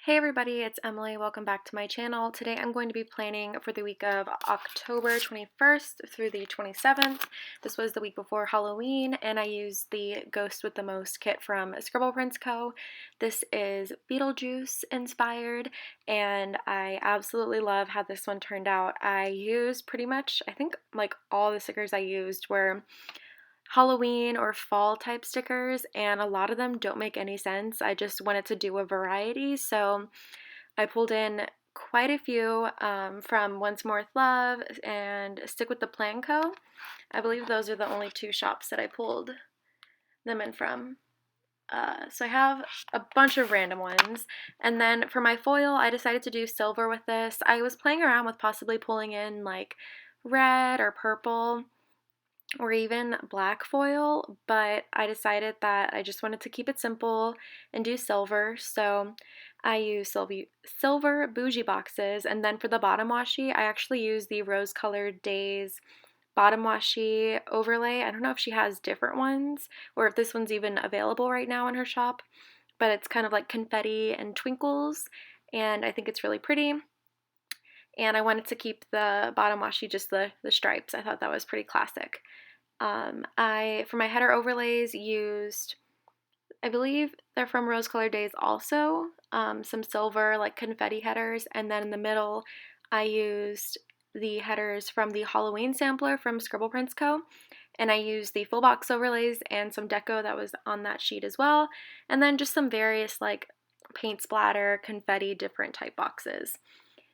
Hey everybody, it's Emily. Welcome back to my channel. Today I'm going to be planning for the week of October 21st through the 27th. This was the week before Halloween, and I used the Ghost with the Most kit from Scribble Prints Co. This is Beetlejuice inspired, and I absolutely love how this one turned out. I used pretty much, I think like all the stickers I used were Halloween or fall type stickers, and a lot of them don't make any sense. I just wanted to do a variety, so I pulled in quite a few from Once More with Love and Stick with the Plan Co. I believe those are the only two shops that I pulled them in from. So I have a bunch of random ones. And then for my foil, I decided to do silver with this. I was playing around with possibly pulling in like red or purple or even black foil, but I decided that I just wanted to keep it simple and do silver, so I use silver bougie boxes, and then for the bottom washi, I actually use the Rose Colored Days bottom washi overlay. I don't know if she has different ones, or if this one's even available right now in her shop, but it's kind of like confetti and twinkles, and I think it's really pretty. And I wanted to keep the bottom washi just the stripes. I thought that was pretty classic. I, for my header overlays, used, I believe they're from Rose Colored Days also, some silver like confetti headers, and then in the middle I used the headers from the Halloween sampler from Scribble Prints Co. And I used the full box overlays and some deco that was on that sheet as well, and then just some various like paint splatter, confetti, different type boxes.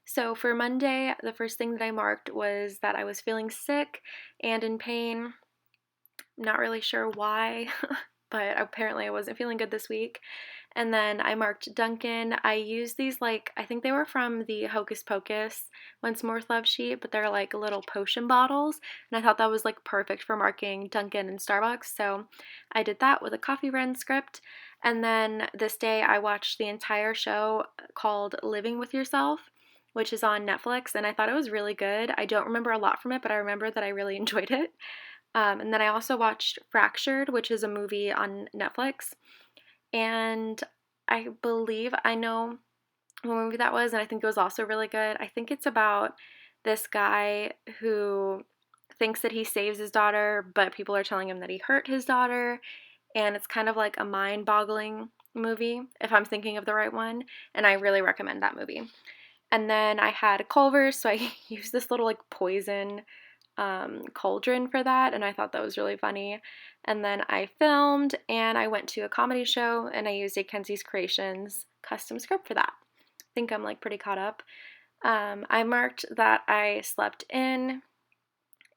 So for Monday, the first thing that I marked was that I was feeling sick and in pain. Not really sure why, but apparently I wasn't feeling good this week. And then I marked Duncan. I used these, like, I think they were from the Hocus Pocus Once More with Love sheet, but they're like little potion bottles. And I thought that was like perfect for marking Duncan and Starbucks. So I did that with a Coffee Run script. And then this day I watched the entire show called Living with Yourself, which is on Netflix. And I thought it was really good. I don't remember a lot from it, but I remember that I really enjoyed it. And then I also watched Fractured, which is a movie on Netflix. And I believe I know what movie that was, and I think it was also really good. I think it's about this guy who thinks that he saves his daughter, but people are telling him that he hurt his daughter. And it's kind of like a mind boggling movie, if I'm thinking of the right one. And I really recommend that movie. And then I had Culver's, so I used this little like poison cauldron for that, and I thought that was really funny. And then I filmed, and I went to a comedy show, and I used a Kenzie's Creations custom script for that. I think I'm like pretty caught up. I marked that I slept in,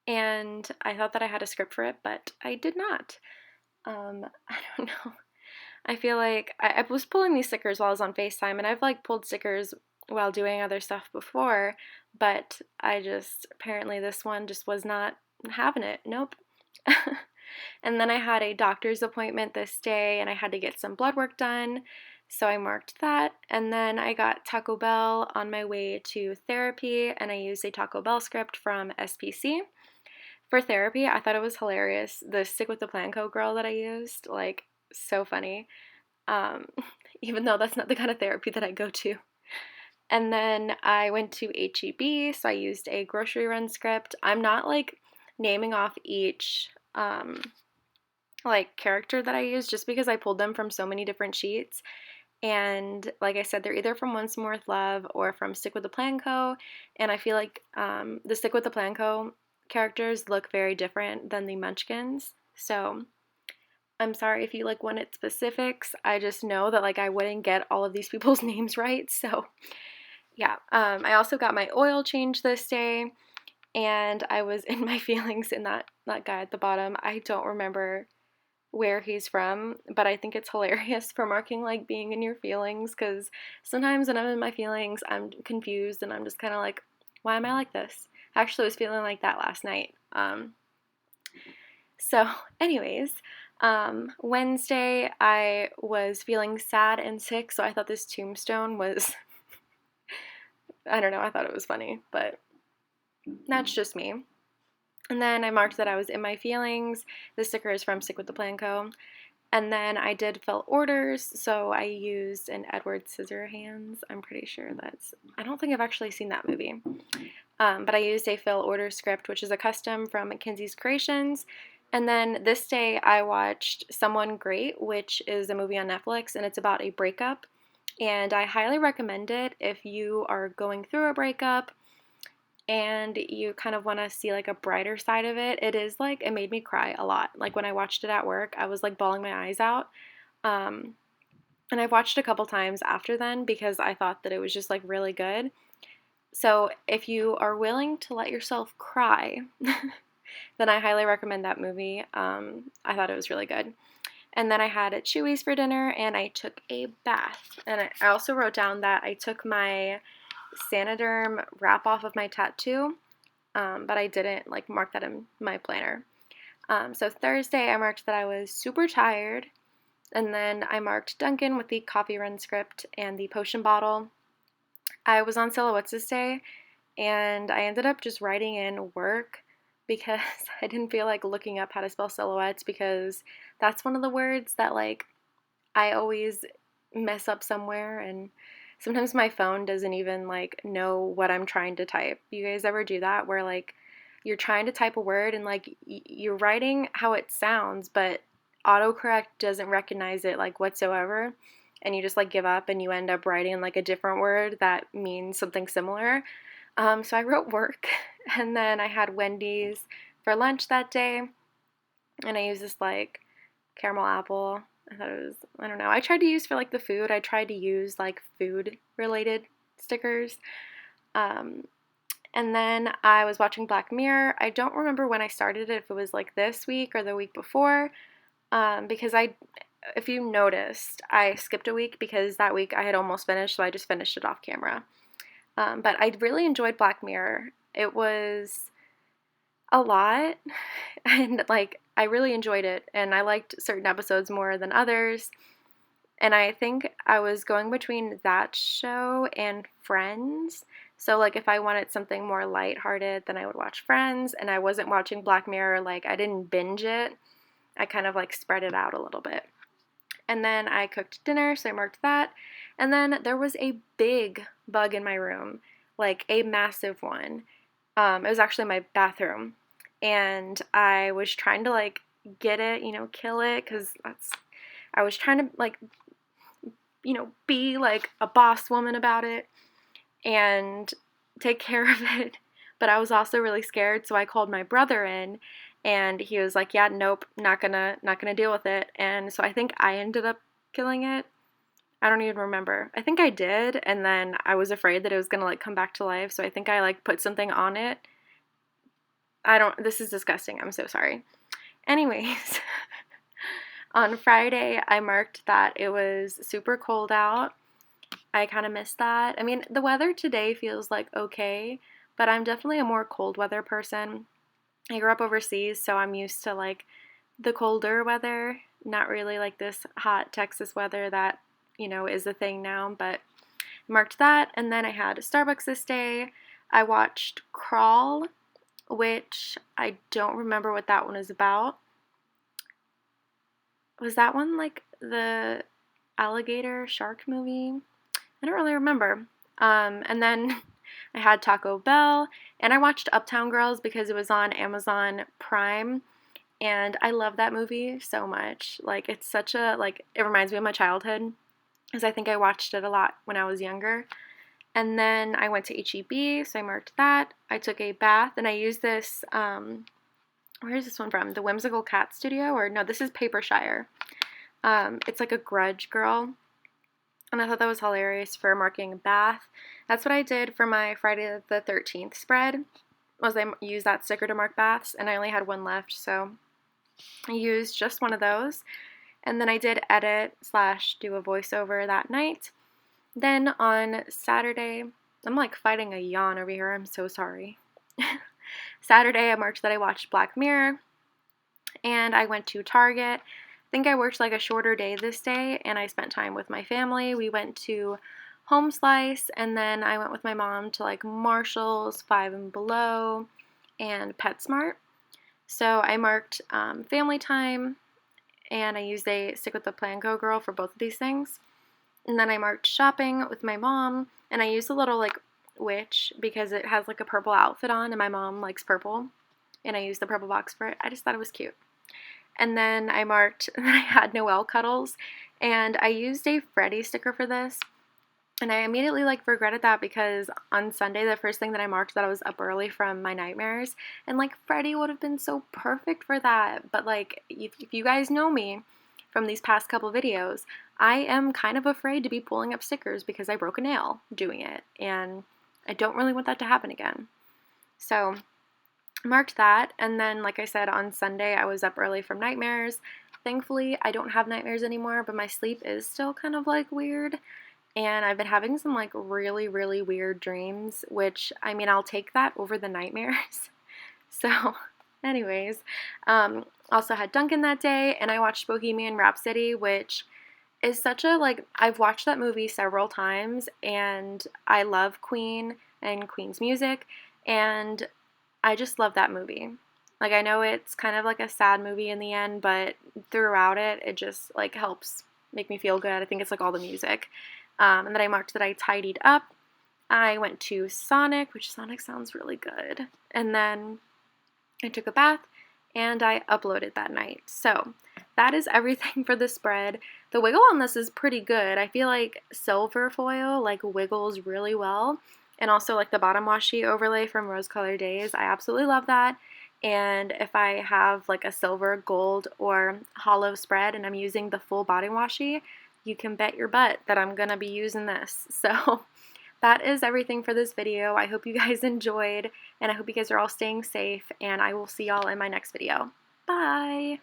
and I thought that I had a script for it, but I did not. I don't know. I feel like I was pulling these stickers while I was on FaceTime, and I've like pulled stickers while doing other stuff before, but I just, apparently this one just was not having it. Nope. And then I had a doctor's appointment this day, and I had to get some blood work done, so I marked that. And then I got Taco Bell on my way to therapy, and I used a Taco Bell script from SPC. For therapy, I thought it was hilarious. The Stick with the Planco girl that I used, like, so funny. Um, Even though that's not the kind of therapy that I go to. And then I went to HEB, so I used a grocery run script. I'm not like naming off each like character that I use just because I pulled them from so many different sheets. And like I said, they're either from Once More with Love or from Stick with the Plan Co. And I feel like the Stick with the Plan Co. characters look very different than the Munchkins. So I'm sorry if you like wanted specifics. I just know that like I wouldn't get all of these people's names right. So yeah, I also got my oil change this day, and I was in my feelings in that guy at the bottom. I don't remember where he's from, but I think it's hilarious for marking like being in your feelings, because sometimes when I'm in my feelings, I'm confused and I'm just kind of like, why am I like this? I actually was feeling like that last night. So anyways, Wednesday I was feeling sad and sick, so I thought this tombstone was I don't know, I thought it was funny, but that's just me. And then I marked that I was in my feelings. The sticker is from Stick with the Plan Co. And then I did fill orders, so I used an Edward Scissorhands. I'm pretty sure I don't think I've actually seen that movie. But I used a fill order script, which is a custom from Mackenzie's Creations. And then this day I watched Someone Great, which is a movie on Netflix, and it's about a breakup. And I highly recommend it if you are going through a breakup and you kind of want to see like a brighter side of it. It made me cry a lot. Like when I watched it at work, I was like bawling my eyes out. And I've watched a couple times after then because I thought that it was just like really good. So if you are willing to let yourself cry, then I highly recommend that movie. I thought it was really good. And then I had at Chewy's for dinner, and I took a bath. And I also wrote down that I took my Saniderm wrap off of my tattoo, but I didn't like mark that in my planner. So Thursday, I marked that I was super tired, and then I marked Duncan with the coffee run script and the potion bottle. I was on Silhouettes this day, and I ended up just writing in work because I didn't feel like looking up how to spell silhouettes, because that's one of the words that like I always mess up somewhere, and sometimes my phone doesn't even like know what I'm trying to type. You guys ever do that where like you're trying to type a word and like you're writing how it sounds, but autocorrect doesn't recognize it like whatsoever, and you just like give up and you end up writing like a different word that means something similar. So I wrote work, and then I had Wendy's for lunch that day, and I used this like caramel apple. I thought it was, I don't know. I tried to use for like the food. I tried to use like food related stickers. And then I was watching Black Mirror. I don't remember when I started it, if it was like this week or the week before, because if you noticed, I skipped a week because that week I had almost finished, so I just finished it off camera. But I really enjoyed Black Mirror. It was a lot, and like I really enjoyed it, and I liked certain episodes more than others. And I think I was going between that show and Friends. So like if I wanted something more lighthearted, then I would watch Friends, and I wasn't watching Black Mirror, like I didn't binge it. I kind of like spread it out a little bit. And then I cooked dinner, so I marked that. And then there was a big bug in my room, like a massive one. It was actually my bathroom. And I was trying to like get it, kill it, because I was trying to like, be like a boss woman about it and take care of it. But I was also really scared, so I called my brother in, and he was like, yeah, nope, not gonna deal with it. And so I think I ended up killing it. I don't even remember. I think I did, and then I was afraid that it was gonna like come back to life, so I think I like put something on it. This is disgusting, I'm so sorry. Anyways, on Friday, I marked that it was super cold out. I kind of missed that. I mean, the weather today feels like okay, but I'm definitely a more cold weather person. I grew up overseas, so I'm used to like the colder weather, not really like this hot Texas weather that, is the thing now, but I marked that. And then I had Starbucks this day. I watched Crawl, which I don't remember what that one is about. Was that one like the alligator shark movie? I don't really remember. And then I had Taco Bell, and I watched Uptown Girls because it was on Amazon Prime, and I love that movie so much. Like, it's such a, like, it reminds me of my childhood, because I think I watched it a lot when I was younger. And then I went to HEB, so I marked that. I took a bath, and I used this, where is this one from? The Whimsical Cat Studio? Or no, this is Papershire. It's like a grudge girl. And I thought that was hilarious for marking a bath. That's what I did for my Friday the 13th spread, was I used that sticker to mark baths, and I only had one left, so I used just one of those. And then I did edit / do a voiceover that night. Then on Saturday, I'm like fighting a yawn over here, I'm so sorry. Saturday, I marked that I watched Black Mirror, and I went to Target. I think I worked like a shorter day this day, and I spent time with my family. We went to Home Slice, and then I went with my mom to like Marshall's, Five and Below, and PetSmart. So I marked family time, and I used a Stick with the Plan Co. girl for both of these things. And then I marked shopping with my mom, and I used a little like witch because it has like a purple outfit on, and my mom likes purple, and I used the purple box for it. I just thought it was cute. And then I marked that I had Noelle cuddles, and I used a Freddy sticker for this. And I immediately like regretted that because on Sunday, the first thing that I marked that I was up early from my nightmares, and like Freddy would have been so perfect for that. But like if you guys know me from these past couple videos, I am kind of afraid to be pulling up stickers because I broke a nail doing it, and I don't really want that to happen again. So marked that, and then like I said, on Sunday I was up early from nightmares. Thankfully I don't have nightmares anymore, but my sleep is still kind of like weird, and I've been having some like really weird dreams, which I mean I'll take that over the nightmares. So anyways, also had Duncan that day, and I watched Bohemian Rhapsody, which is such a like, I've watched that movie several times, and I love Queen and Queen's music, and I just love that movie. Like, I know it's kind of like a sad movie in the end, but throughout it, it just like helps make me feel good. I think it's like all the music. And then I marked that I tidied up. I went to Sonic, which Sonic sounds really good. And then I took a bath, and I uploaded that night. So that is everything for the spread. The wiggle on this is pretty good. I feel like silver foil like wiggles really well. And also like the bottom washi overlay from Rose Colored Days, I absolutely love that. And if I have like a silver, gold, or hollow spread and I'm using the full bottom washi, you can bet your butt that I'm gonna be using this. So that is everything for this video. I hope you guys enjoyed, and I hope you guys are all staying safe, and I will see y'all in my next video. Bye!